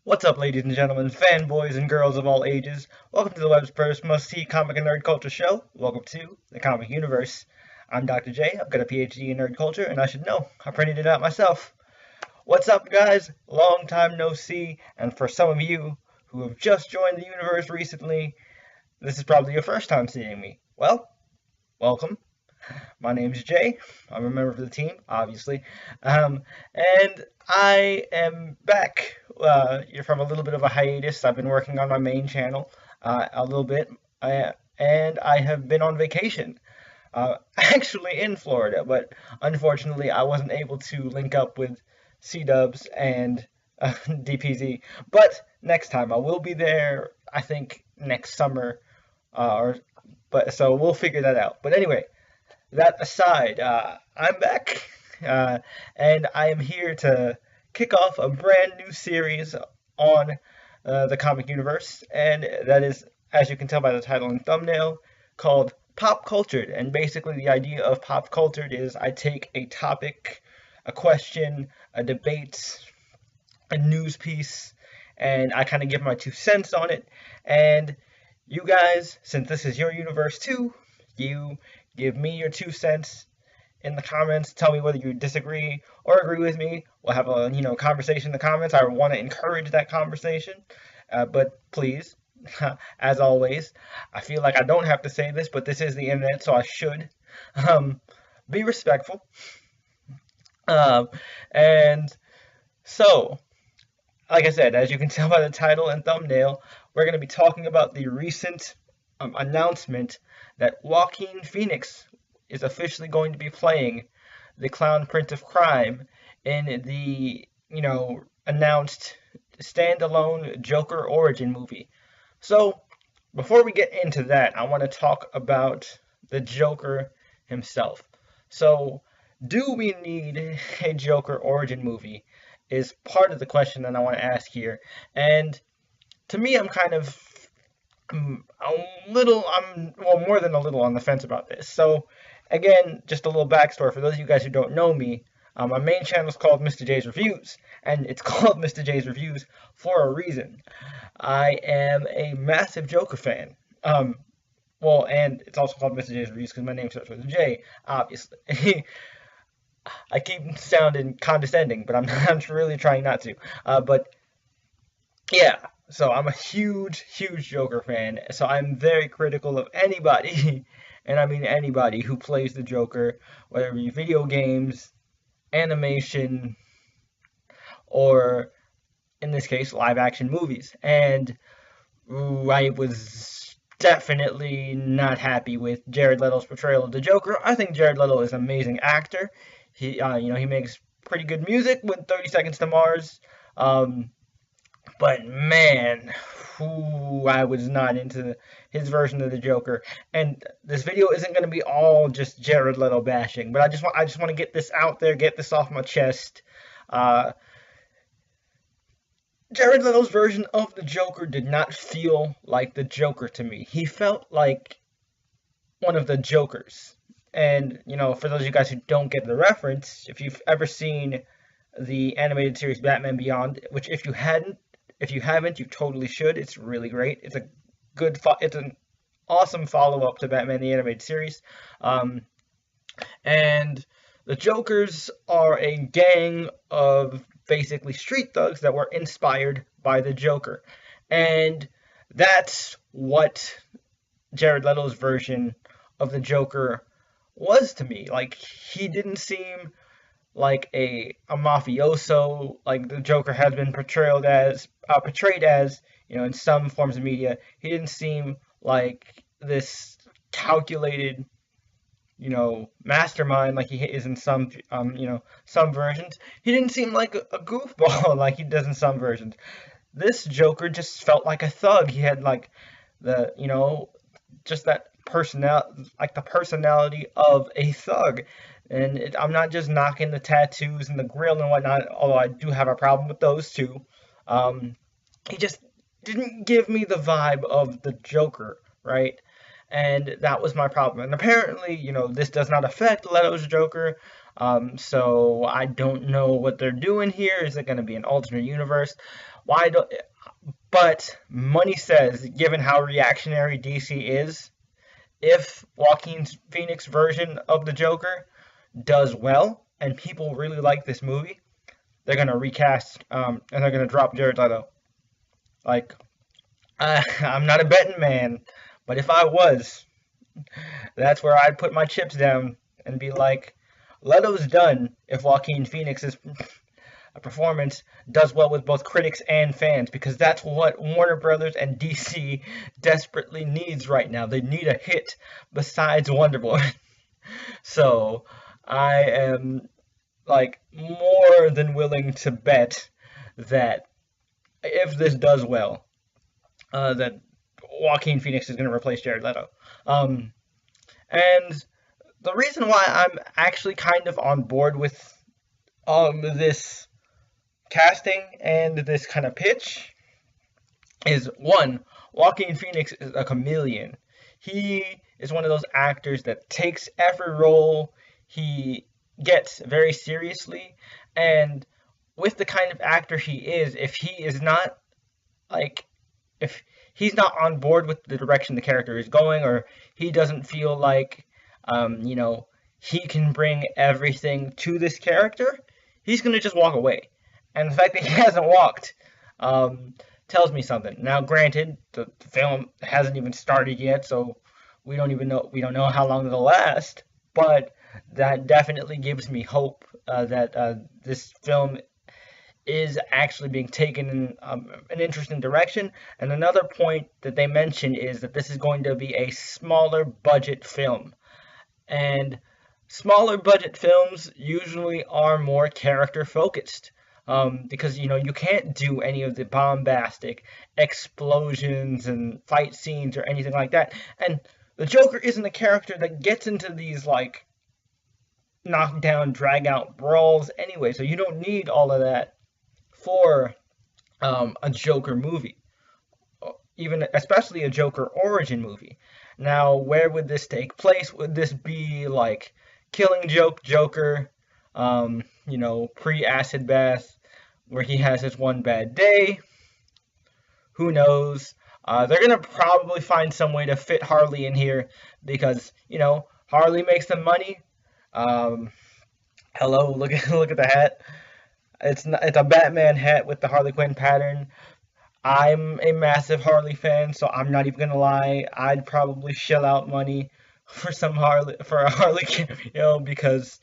What's up, ladies and gentlemen, fanboys and girls of all ages? Welcome to the web's first must-see comic and nerd culture show. Welcome to the Comic Universe. I'm Dr. J. I've got a PhD in nerd culture, and I should know. I printed it out myself. What's up, guys? Long time no see, and for some of you who have just joined the universe recently, this is probably your first time seeing me. Well, welcome. My name's Jay. I'm a member of the team, obviously. And I am back. You're from a little bit of a hiatus. I've been working on my main channel a little bit, and I have been on vacation. Actually in Florida, but unfortunately I wasn't able to link up with C-Dubs and DPZ. But next time I will be there, I think next summer, or but so we'll figure that out. But anyway, that aside, I'm back, and I am here to kick off a brand new series on the comic universe, and that is, as you can tell by the title and thumbnail, called Pop Cultured. And basically, the idea of Pop Cultured is I take a topic, a question, a debate, a news piece, and I kind of give my 2 cents on it. And you guys, since this is your universe too, you give me your 2 cents in the comments. Tell me whether you disagree or agree with me. We'll have a conversation in the comments. I want to encourage that conversation, but please, as always, I feel like I don't have to say this, but this is the internet, so I should be respectful. And so, like I said, as you can tell by the title and thumbnail, we're going to be talking about the recent announcement that Joaquin Phoenix is officially going to be playing the Clown Prince of Crime in the, announced standalone Joker origin movie. So, before we get into that, I want to talk about the Joker himself. So, do we need a Joker origin movie? Is part of the question that I want to ask here. And to me, I'm kind of more than a little on the fence about this. So, again, just a little backstory for those of you guys who don't know me. My main channel is called Mr. J's Reviews, and it's called Mr. J's Reviews for a reason. I am a massive Joker fan. And it's also called Mr. J's Reviews because my name starts with a J, obviously. I keep sounding condescending, but I'm really trying not to. But yeah, so I'm a huge, huge Joker fan. So I'm very critical of anybody, and I mean anybody, who plays the Joker, whether it be video games, animation, or in this case, live action movies. And I was definitely not happy with Jared Leto's portrayal of the Joker. I think Jared Leto is an amazing actor. He makes pretty good music with 30 Seconds to Mars. But man, I was not into his version of the Joker. And this video isn't going to be all just Jared Leto bashing, but I just want to get this out there, get this off my chest. Jared Leto's version of the Joker did not feel like the Joker to me. He felt like one of the Jokers. And, for those of you guys who don't get the reference, if you've ever seen the animated series Batman Beyond, which if you haven't, you totally should. It's really great. It's an awesome follow-up to Batman the Animated Series. And the Jokers are a gang of basically street thugs that were inspired by the Joker. And that's what Jared Leto's version of the Joker was to me. Like, he didn't seem like a mafioso, like the Joker has been portrayed as, in some forms of media. He didn't seem like this calculated, mastermind like he is in some versions. He didn't seem like a goofball like he does in some versions. This Joker just felt like a thug. He had like just that the personality of a thug. And I'm not just knocking the tattoos and the grill and whatnot, although I do have a problem with those too. He just didn't give me the vibe of the Joker, right? And that was my problem. And apparently, this does not affect Leto's Joker. So I don't know what they're doing here. Is it going to be an alternate universe? Why don't? But money says, given how reactionary DC is, if Joaquin Phoenix version of the Joker does well and people really like this movie, they're gonna recast and they're gonna drop Jared Leto. Like, I'm not a betting man, but if I was, that's where I'd put my chips down and be like, Leto's done if Joaquin Phoenix's performance does well with both critics and fans, because that's what Warner Brothers and DC desperately needs right now. They need a hit besides Wonder Boy. So I am like more than willing to bet that if this does well, that Joaquin Phoenix is going to replace Jared Leto. And the reason why I'm actually kind of on board with this casting and this kind of pitch is, one, Joaquin Phoenix is a chameleon. He is one of those actors that takes every role he gets very seriously, and with the kind of actor he is, if he is not like if he's not on board with the direction the character is going, or he doesn't feel like he can bring everything to this character, he's gonna just walk away. And the fact that he hasn't walked tells me something. Now, granted, the film hasn't even started yet, so we don't know how long it'll last. But that definitely gives me hope that this film is actually being taken in an interesting direction. And another point that they mentioned is that this is going to be a smaller budget film. And smaller budget films usually are more character focused. Because you can't do any of the bombastic explosions and fight scenes or anything like that. And the Joker isn't a character that gets into these like knockdown, drag out brawls anyway, so you don't need all of that for a Joker movie, even especially a Joker origin movie. Now, where would this take place? Would this be like Killing Joker, pre-acid bath, where he has his one bad day? Who knows? They're gonna probably find some way to fit Harley in here because Harley makes them money. Hello, look at the hat. It's a Batman hat with the Harley Quinn pattern. I'm a massive Harley fan, so I'm not even gonna lie. I'd probably shell out money for a Harley cameo because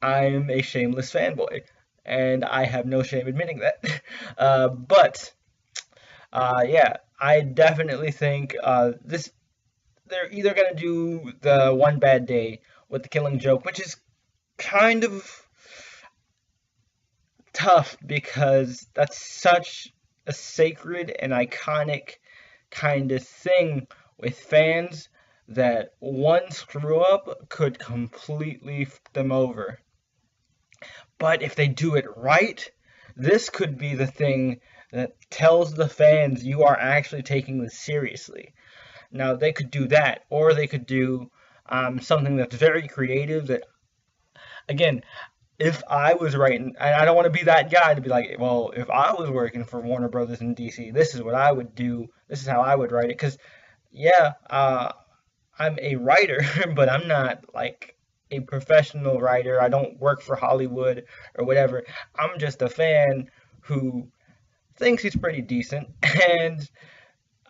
I'm a shameless fanboy, and I have no shame admitting that. Yeah, I definitely think they're either gonna do the One Bad Day with the Killing Joke, which is kind of tough because that's such a sacred and iconic kind of thing with fans that one screw up could completely f them over. But if they do it right, this could be the thing that tells the fans you are actually taking this seriously. Now, they could do that, or they could do something that's very creative that, again, if I was writing, and I don't want to be that guy to be like, well, if I was working for Warner Brothers in DC, this is what I would do. This is how I would write it. Because, yeah, I'm a writer, but I'm not like a professional writer. I don't work for Hollywood or whatever. I'm just a fan who thinks he's pretty decent and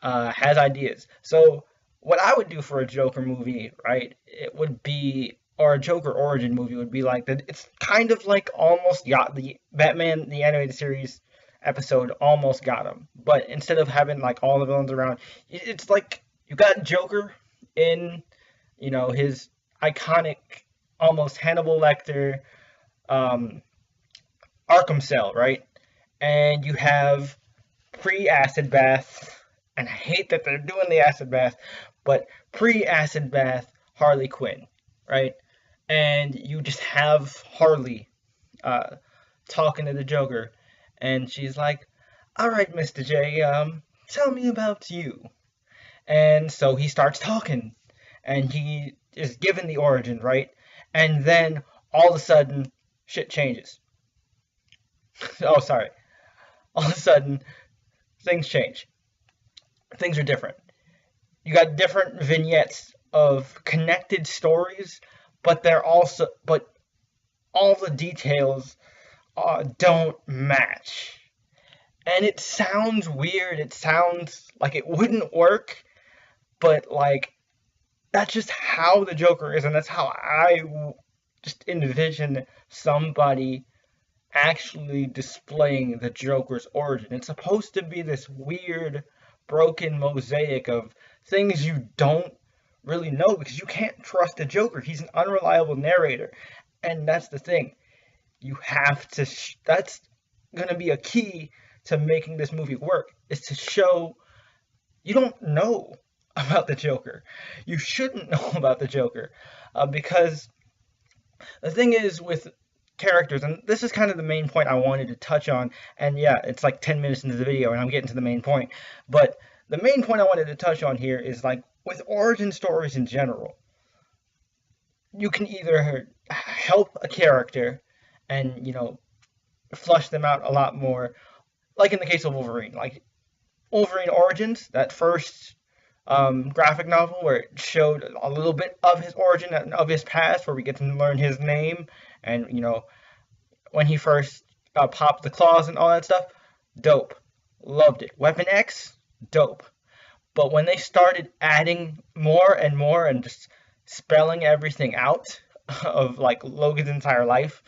has ideas. So, what I would do for a Joker movie, right, it would be, or a Joker origin movie would be like that. It's kind of like almost got the Batman the animated series episode almost got him, but instead of having like all the villains around, it's like you got Joker in his iconic almost Hannibal Lecter Arkham cell, right? And you have pre-acid bath, and I hate that they're doing the acid bath, but pre-acid bath Harley Quinn, right? And you just have Harley talking to the Joker, and she's like, "All right, Mr. J, tell me about you." And so he starts talking, and he is given the origin, right? and then all of a sudden shit changes. Oh, sorry. All of a sudden things change. Things are different. You got different vignettes of connected stories, but all the details don't match. And it sounds weird. It sounds like it wouldn't work, but like that's just how the Joker is, and that's how I just envision somebody actually displaying the Joker's origin. It's supposed to be this weird, broken mosaic of things you don't really know because you can't trust the Joker. He's an unreliable narrator, and that's the thing. You have to. That's gonna be a key to making this movie work. Is to show you don't know about the Joker. You shouldn't know about the Joker, because the thing is with characters, and this is kind of the main point I wanted to touch on, and yeah, it's like 10 minutes into the video and I'm getting to the main point, but the main point I wanted to touch on here is like with origin stories in general, you can either help a character and, flush them out a lot more, like in the case of Wolverine, like Wolverine Origins, that first graphic novel where it showed a little bit of his origin and of his past, where we get to learn his name and when he first popped the claws and all that stuff. Dope, loved it. Weapon X, dope. But when they started adding more and more and just spelling everything out of like Logan's entire life,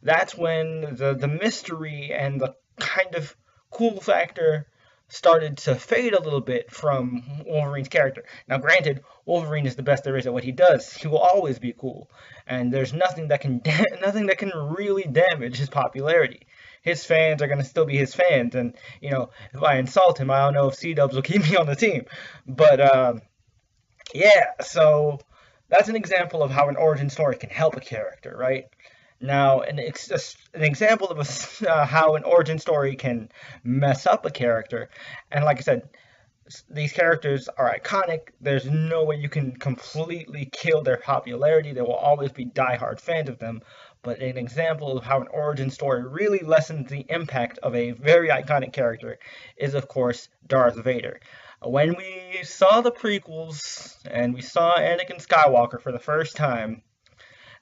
that's when the mystery and the kind of cool factor started to fade a little bit from Wolverine's character. Now, granted, Wolverine is the best there is at what he does. He will always be cool, and there's nothing that can really damage his popularity. His fans are gonna still be his fans, and if I insult him, I don't know if C-Dubs will keep me on the team. But yeah, so that's an example of how an origin story can help a character, right? Now, an example of how an origin story can mess up a character, and like I said, these characters are iconic. There's no way you can completely kill their popularity. There will always be diehard fans of them. But an example of how an origin story really lessens the impact of a very iconic character is, of course, Darth Vader. When we saw the prequels and we saw Anakin Skywalker for the first time,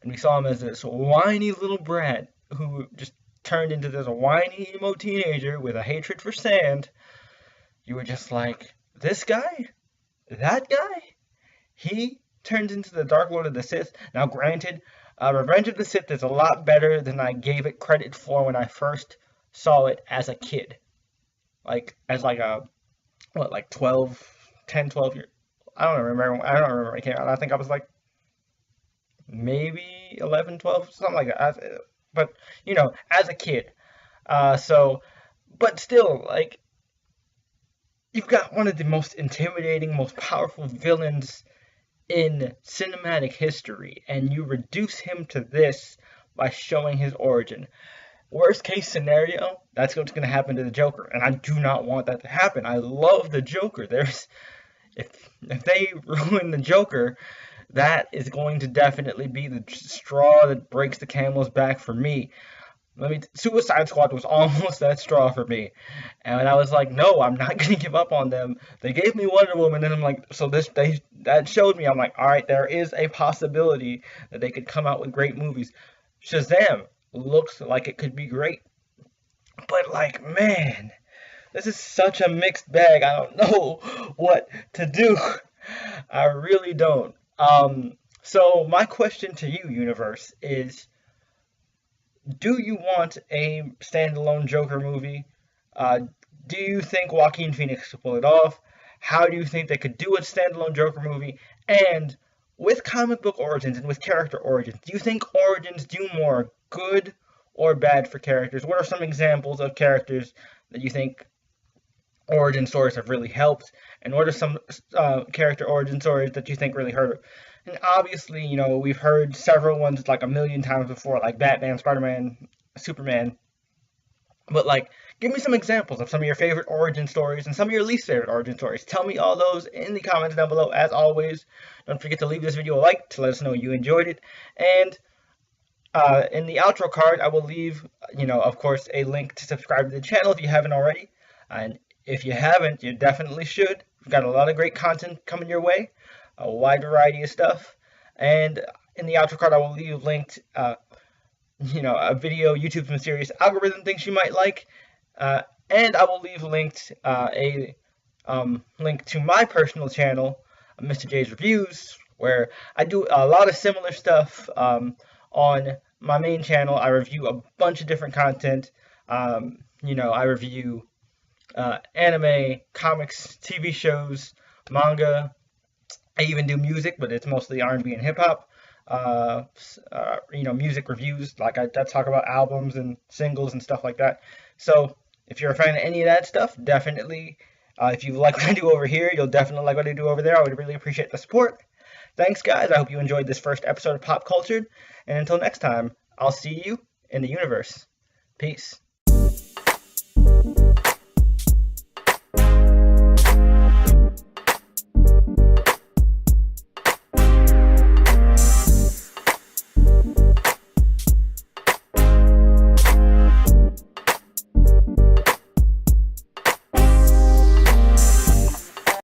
and we saw him as this whiny little brat who just turned into this whiny emo teenager with a hatred for sand, you were just like, this guy? That guy? He turned into the Dark Lord of the Sith. Now, granted, Revenge of the Sith is a lot better than I gave it credit for when I first saw it as a kid. Like, as like a, 12 years? I don't remember when it came out. I think I was like, maybe 11, 12, something like that. But, as a kid. But still, like, you've got one of the most intimidating, most powerful villains in cinematic history, and you reduce him to this by showing his origin. Worst case scenario, that's what's going to happen to the Joker, and I do not want that to happen. I love the Joker. If they ruin the Joker, that is going to definitely be the straw that breaks the camel's back for me. Suicide Squad was almost that straw for me. And I was like, no, I'm not going to give up on them. They gave me Wonder Woman, and I'm like, so that showed me, I'm like, all right, there is a possibility that they could come out with great movies. Shazam looks like it could be great. But like, man, this is such a mixed bag. I don't know what to do. I really don't. So my question to you, Youniverse, is, do you want a standalone Joker movie? Do you think Joaquin Phoenix could pull it off? How do you think they could do a standalone Joker movie? And with comic book origins and with character origins, do you think origins do more good or bad for characters? What are some examples of characters that you think origin stories have really helped? And what are some character origin stories that you think really hurt? And obviously, we've heard several ones like a million times before, like Batman, Spider-Man, Superman. But like, give me some examples of some of your favorite origin stories and some of your least favorite origin stories. Tell me all those in the comments down below. As always, don't forget to leave this video a like to let us know you enjoyed it. And In the outro card, I will leave, of course, a link to subscribe to the channel if you haven't already. And if you haven't, you definitely should. We've got a lot of great content coming your way, a wide variety of stuff. And in the outro card, I will leave linked, a video, YouTube Mysterious Algorithm things you might like. And I will leave linked a link to my personal channel, Mr. J's Reviews, where I do a lot of similar stuff. On my main channel, I review a bunch of different content. I review anime, comics, TV shows, manga. I even do music, but it's mostly R&B and hip hop. Music reviews, like I talk about albums and singles and stuff like that. So if you're a fan of any of that stuff, definitely, if you like what I do over here, you'll definitely like what I do over there. I would really appreciate the support. Thanks, guys. I hope you enjoyed this first episode of Pop Cultured. And until next time, I'll see you in the universe. Peace.